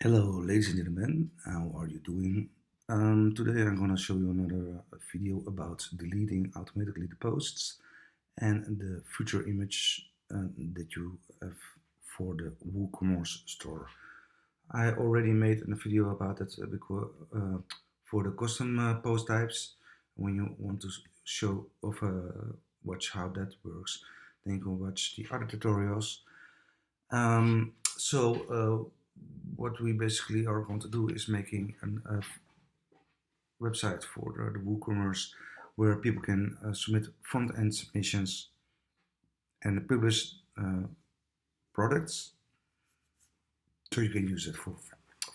Hello, ladies and gentlemen. How are you doing? Today I'm going to show you another video about deleting automatically the posts and the future image that you have for the WooCommerce store. I already made a video about it for the custom post types. When you want to show of watch how that works, then you can watch the other tutorials. What we basically are going to do is making a website for the WooCommerce where people can submit front-end submissions and publish products. So you can use it for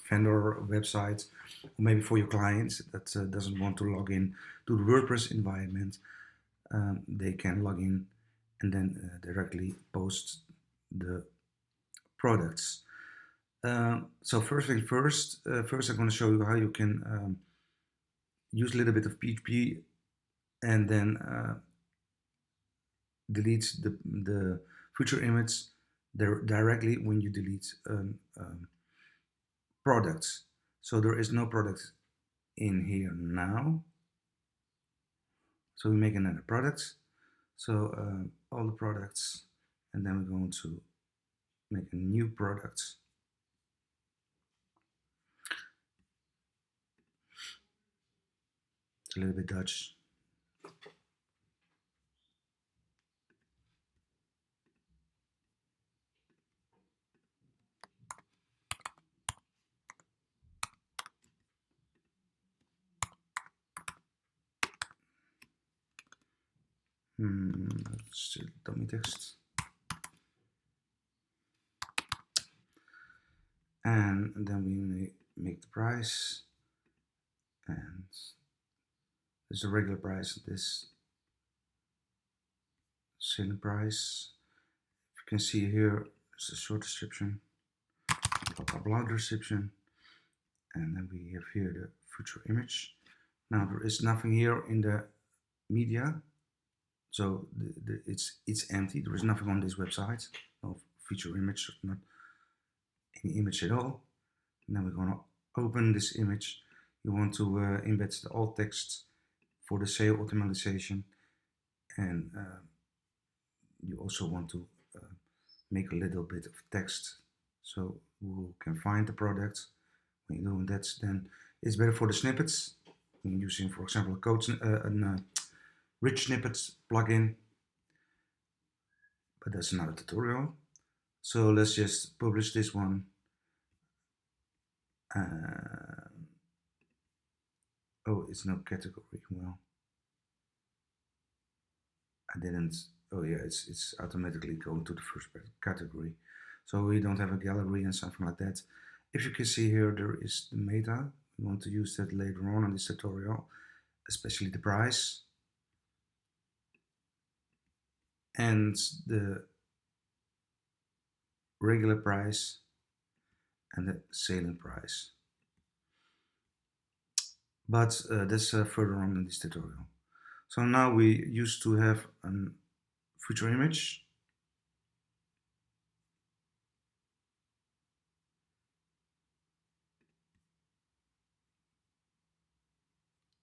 vendor websites or maybe for your clients that doesn't want to log in to the WordPress environment. They can log in and then directly post the products. So first thing first, first I'm going to show you how you can use a little bit of PHP and then delete the future image directly when you delete products. So there is no product in here now. So we make another product. So all the products, and then we're going to make a new product. It's a little bit Dutch. Still dummy text. And then we make the price, and there's a regular price, this selling price. If you can see here, there's a short description, a long description, and then we have here the future image. Now there is nothing here in the media, so it's empty. There is nothing on this website, no feature image, not any image at all. Now we're going to open this image. You want to embed the alt text for the SEO optimization, and you also want to make a little bit of text so Google can find the product. When you're doing that, then it's better for the snippets. When you're using, for example, a rich snippets plugin, but that's another tutorial. So let's just publish this one. Oh, it's no category. Well, I didn't. Oh yeah, it's automatically going to the first category. So we don't have a gallery and something like that. If you can see here, there is the meta. We want to use that later on in this tutorial, especially the price and the regular price and the selling price. But that's further on in this tutorial. So now we used to have a future image.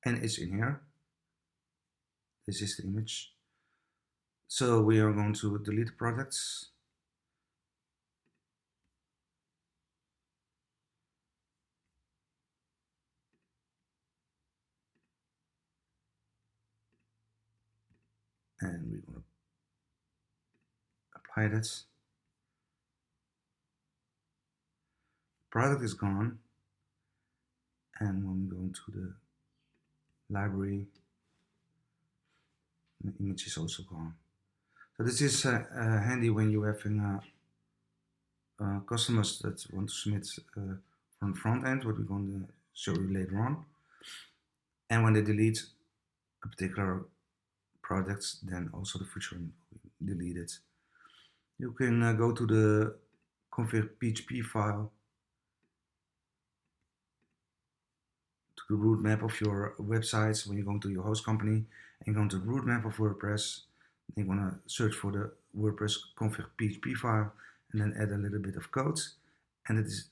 And it's in here. This is the image. So we are going to delete the products. And we're going to apply that. Product is gone. And when we go into the library, the image is also gone. So this is handy when you're having customers that want to submit from the front end, what we're going to show you later on. And when they delete a particular product, then also the future will be deleted. You can go to the config PHP file, to the root map of your websites when you go to your host company and go to the root map of WordPress. Then you want to search for the WordPress config PHP file and then add a little bit of code. And it is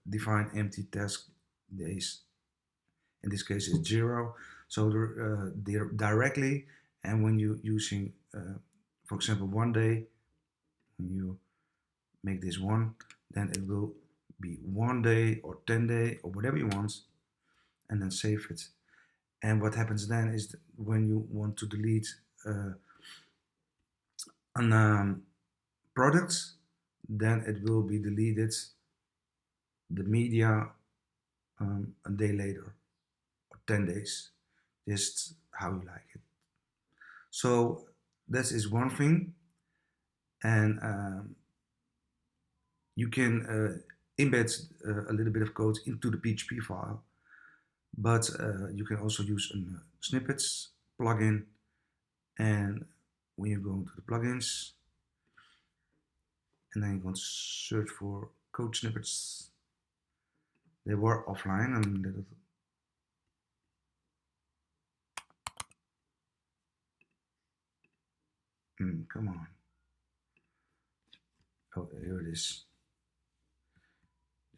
define empty task days. In this case, it's 0. So directly, and when you're using, for example, 1 day, when you make this 1, then it will be 1 day or 10 day or whatever you want, and then save it. And what happens then is when you want to delete an product, then it will be deleted, the media, a day later or 10 days, just how you like it. So that is one thing, and you can embed a little bit of code into the PHP file, but you can also use a Snippets plugin, and when you go into the plugins, and then you go to search for code snippets. They were offline, and come on. Oh, here it is.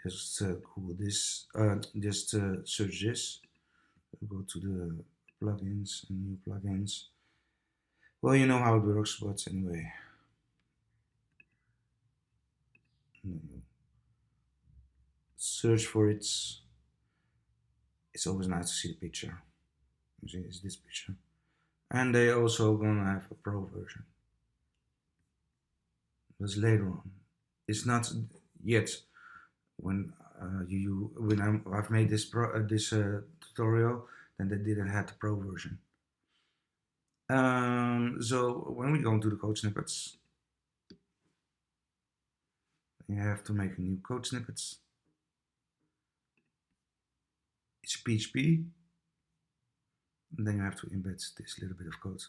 Just Google this. Just search this. Go to the plugins and new plugins. Well, you know how it works, but anyway. Search for it. It's always nice to see the picture. You see, it's this picture. And they also gonna have a pro version. That's later on. It's not yet. When I've made this tutorial, then they didn't have the pro version. So when we go into the code snippets, you have to make a new code snippets. It's PHP, and then you have to embed this little bit of code.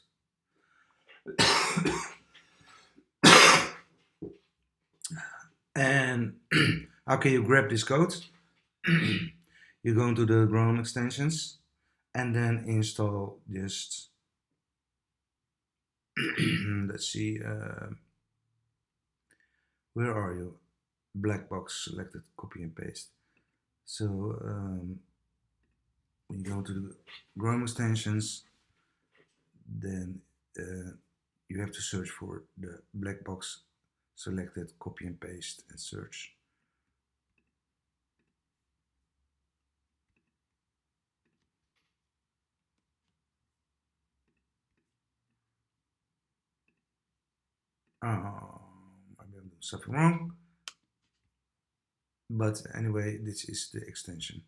And how can you grab this code? You go into the Chrome extensions and then install just let's see, where are you? Black box selected, copy and paste. So when you go to the Chrome extensions, then you have to search for the black box selected, copy and paste, and search. I'm doing something wrong, but anyway, this is the extension.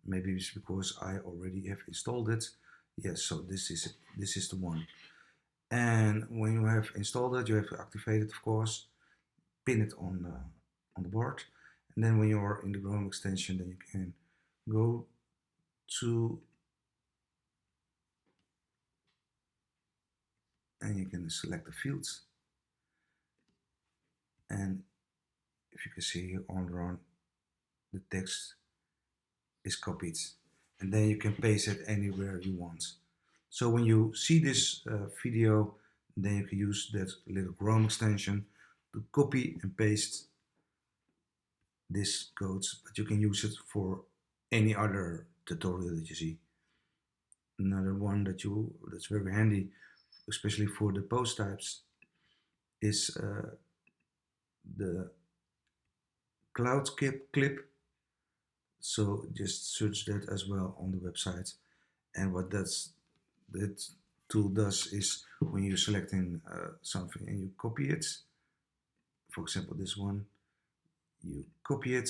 Maybe it's because I already have installed it. Yes, so this is the one. And when you have installed it, you have to activate it, of course, pin it on the board, and then when you are in the Chrome extension, then you can go to, and you can select the fields, and if you can see here on the text is copied, and then you can paste it anywhere you want. So when you see this video, then you can use that little Chrome extension to copy and paste this code, but you can use it for any other tutorial that you see. Another one that's very handy, especially for the post types, is the cloud clip. So just search that as well on the website. And what that tool does is when you're selecting something and you copy it, for example this one, you copy it,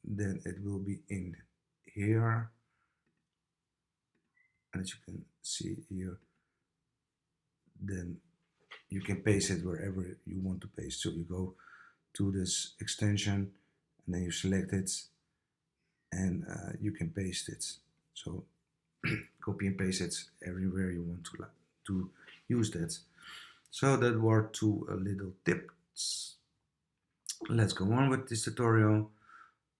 then it will be in here, and as you can see here, then you can paste it wherever you want to paste. So you go to this extension and then you select it, and you can paste it. So copy and paste it everywhere you want to use that. So that were two little tips. Let's go on with this tutorial.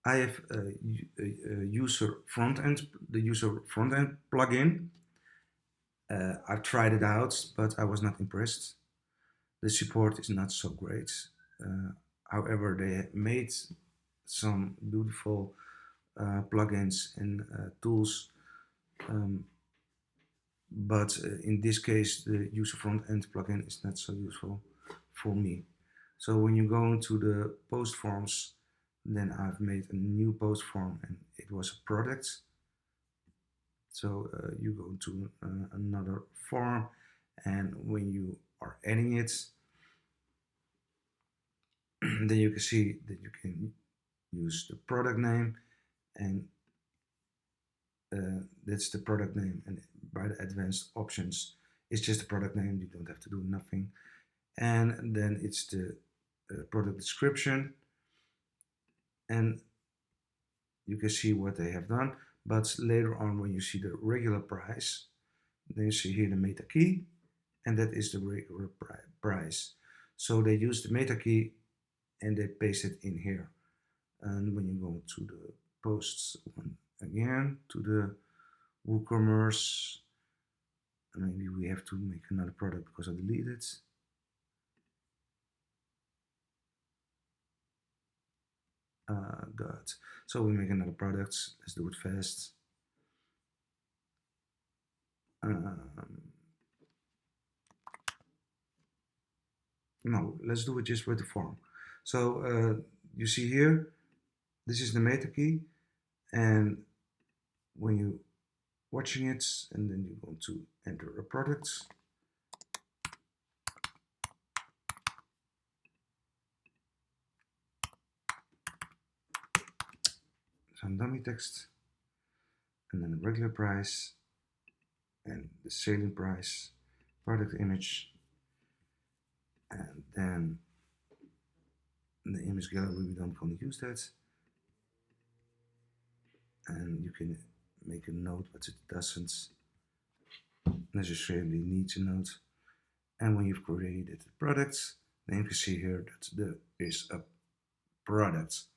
I have the user frontend plugin. I've tried it out, but I was not impressed. The support is not so great. However, they made some beautiful plugins and tools, but in this case the user front end plugin is not so useful for me. So when you go into the post forms, then I've made a new post form and it was a product. So you go to another form, and when you are adding it, then you can see that you can use the product name, and that's the product name, and by the advanced options it's just the product name, you don't have to do nothing. And then it's the product description, and you can see what they have done. But later on, when you see the regular price, then you see here the meta key, and that is the regular price. So they use the meta key and they paste it in here. And when you go to the posts one again, to the WooCommerce, maybe we have to make another product because I deleted it. God. So we make another product. Let's do it fast. No, let's do it just with the form. So you see here, this is the meta key, and when you watching it, and then you want to enter a product, some dummy text, and then the regular price, and the selling price, product image, and then the image gallery, we don't want to use that. And you can make a note, but it doesn't necessarily need a note. And when you've created the products, then you can see here that there is a product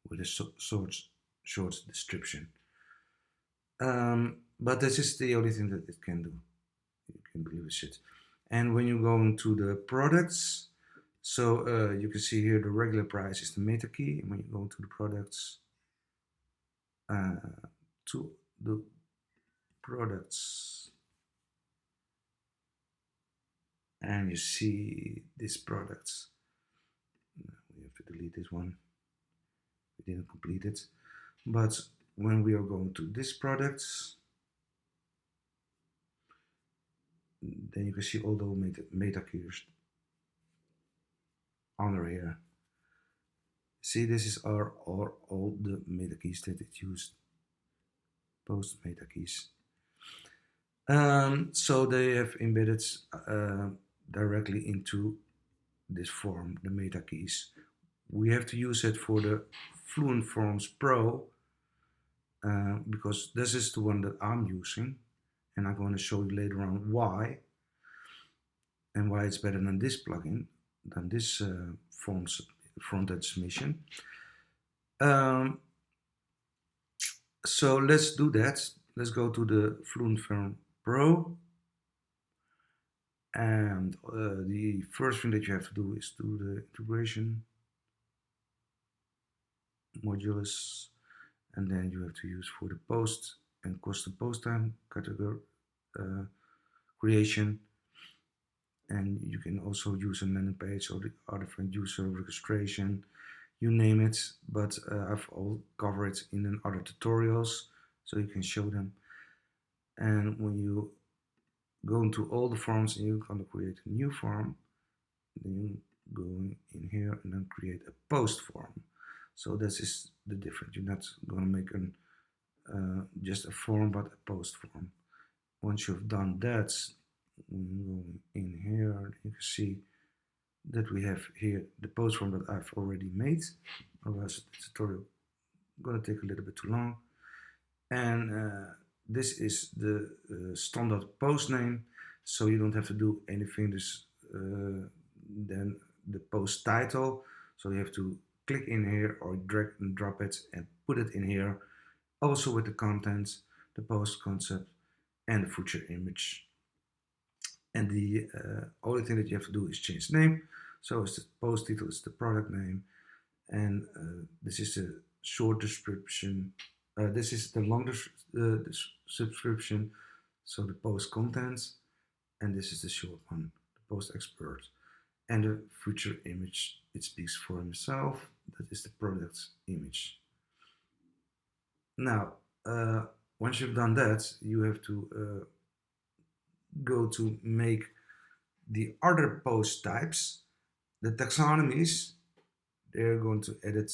with a short description. But this is the only thing that it can do. You can believe it shit. And when you go into the products, so you can see here the regular price is the meta key. And when you go into the products, to the products, and you see these products. We have to delete this one. We didn't complete it. But when we are going to this products, then you can see all the meta keys under here. See, this is all the meta keys that it used. Post meta keys. So they have embedded directly into this form the meta keys. We have to use it for the fluentforms Pro because this is the one that I'm using, and I'm going to show you later on why, and why it's better than this plugin, than this forms front-end submission. So let's do that. Let's go to the Fluentform Pro, and the first thing that you have to do is do the integration modules, and then you have to use for the post and custom post time category creation, and you can also use a landing page or the other thing, user registration, you name it, but I've all covered it in other tutorials, so you can show them. And when you go into all the forms and you're going to create a new form, then you go in here and then create a post form. So this is the difference. You're not going to make an just a form, but a post form. Once you've done that, when you go in here, you can see that we have here the post form that I've already made. Otherwise, the tutorial is going to take a little bit too long. And this is the standard post name, so you don't have to do anything. This then the post title, so you have to click in here or drag and drop it and put it in here, also with the content, the post concept, and the footer image. And the only thing that you have to do is change the name. So it's the post title is the product name, and this is the short description. This is the long subscription, so the post contents, and this is the short one, the post expert. And the future image, it speaks for himself. That is the product's image. Now, once you've done that, you have to go to make the other post types, the taxonomies. They're going to edit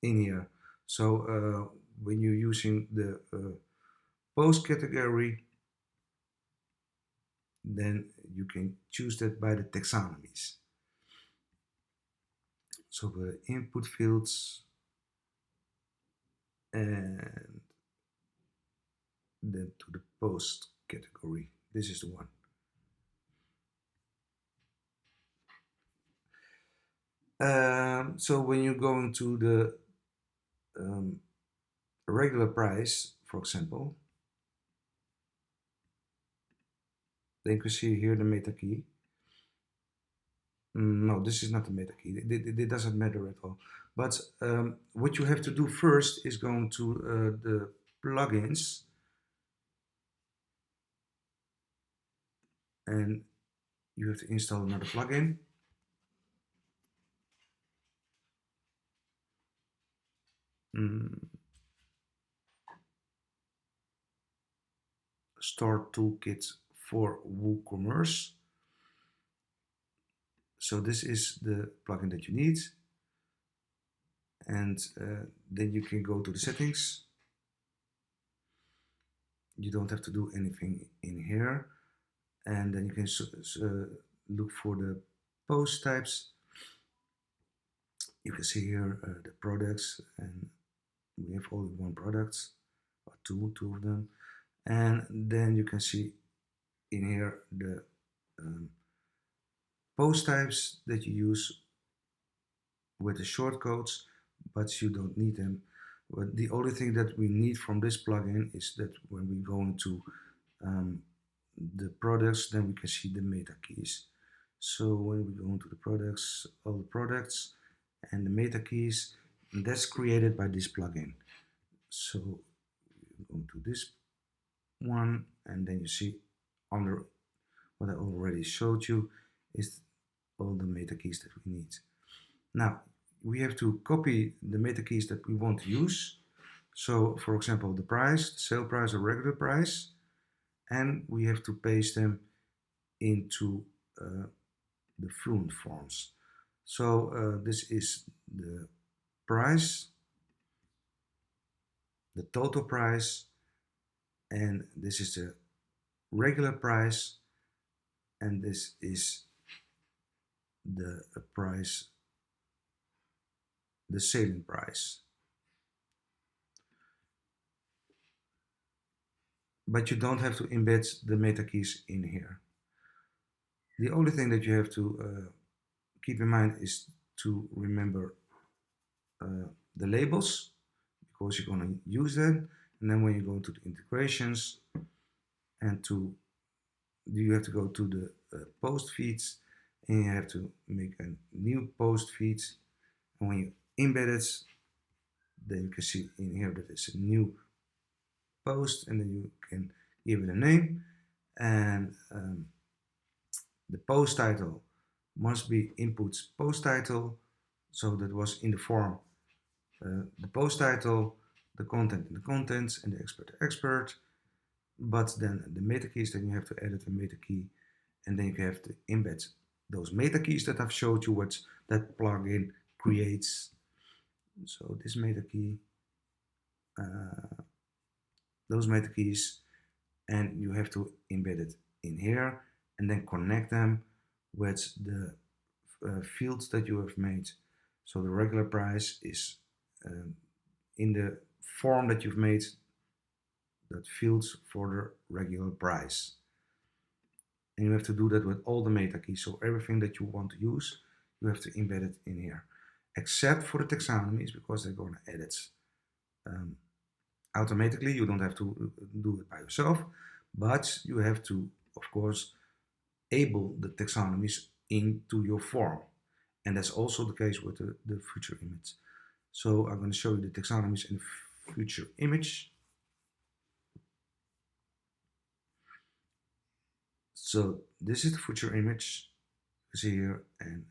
in here. So when you're using the post category, then you can choose that by the taxonomies. So the input fields, and then to the post category. This is the one. So when you're going to the regular price, for example, then you can see here the meta key. No, this is not the meta key. It doesn't matter at all. But what you have to do first is going to the plugins, and you have to install another plugin. Store toolkit for WooCommerce. So this is the plugin that you need, and then you can go to the settings. You don't have to do anything in here, and then you can look for the post types. You can see here the products, and we have only one product, or two of them, and then you can see in here the post types that you use with the shortcodes, but you don't need them. But the only thing that we need from this plugin is that when we go into the products, then we can see the meta keys. So when we go into the products, all the products and the meta keys, and that's created by this plugin. So we go to this one, and then you see under what I already showed you is all the meta keys that we need. Now we have to copy the meta keys that we want to use. So for example, the price, the sale price, or regular price, and we have to paste them into the fluent forms. So this is the price, the total price, and this is the regular price, and this is the price, the selling price. But you don't have to embed the meta keys in here. The only thing that you have to keep in mind is to remember the labels, because you're going to use them. And then when you go to the integrations, and you have to go to the post feeds, and you have to make a new post feed. And when you embed it, then you can see in here that it's a new post, and then you can give it a name, and the post title must be inputs post title, so that was in the form the post title, the content and the contents, and the expert. But then the meta keys, then you have to edit the meta key, and then you have to embed those meta keys that I've showed you what that plugin creates. So this meta key, those meta keys, and you have to embed it in here, and then connect them with the fields that you have made. So the regular price is in the form that you've made, that fields for the regular price. And you have to do that with all the meta keys. So everything that you want to use, you have to embed it in here, except for the taxonomies, because they're going to edit automatically. You don't have to do it by yourself, but you have to, of course, able the taxonomies into your form. And that's also the case with the future image. So I'm going to show you the taxonomies in the future image. So this is the future image, you see here, and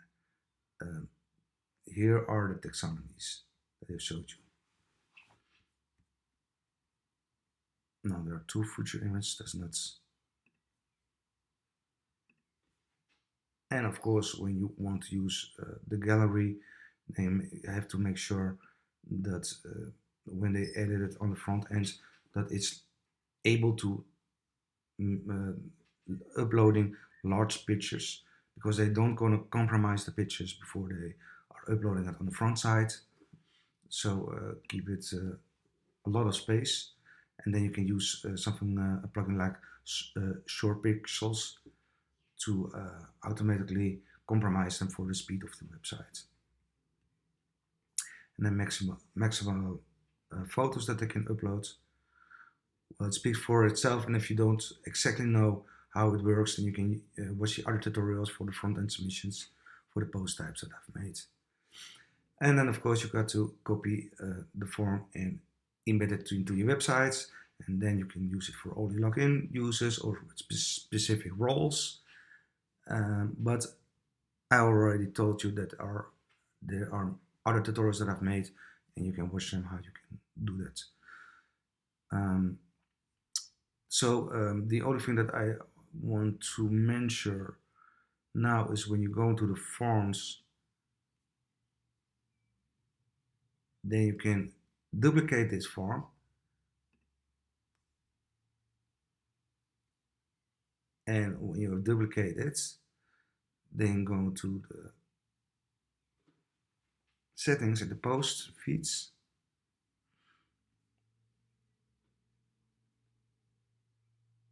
here are the taxonomies that I showed you. Now there are two future images, that's nuts. And of course, when you want to use the gallery name, you have to make sure that when they edit it on the front end, that it's able to uploading large pictures, because they don't going to compromise the pictures before they are uploading it on the front side. So keep it a lot of space, and then you can use something, a plugin like short pixels to automatically compromise them for the speed of the website. And then maximum photos that they can upload. Well, it speaks for itself, and if you don't exactly know how it works, then you can watch the other tutorials for the front-end submissions for the post types that I've made. And then of course you got to copy the form and embed it into your websites, and then you can use it for all the login users or specific roles. But I already told you that there are other tutorials that I've made, and you can watch them how you can do that. The only thing that I want to mention now is when you go into the forms, then you can duplicate this form and when you duplicate it, then go to the settings and the post feeds.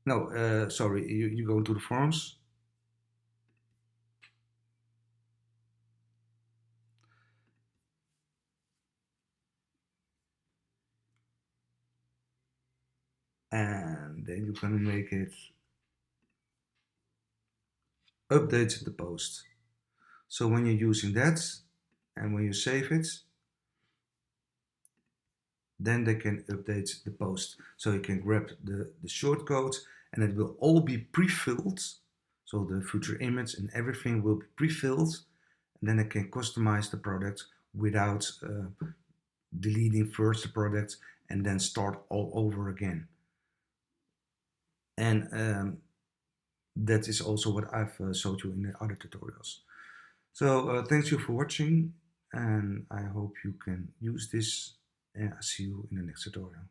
No, sorry, you go to the forms. And then you can make it update the post. So when you're using that and when you save it, then they can update the post. So you can grab the shortcode and it will all be pre-filled. So the future image and everything will be pre-filled, and then I can customize the product without deleting first the product and then start all over again. And that is also what I've showed you in the other tutorials. So thanks you for watching, and I hope you can use this, and I'll see you in the next tutorial.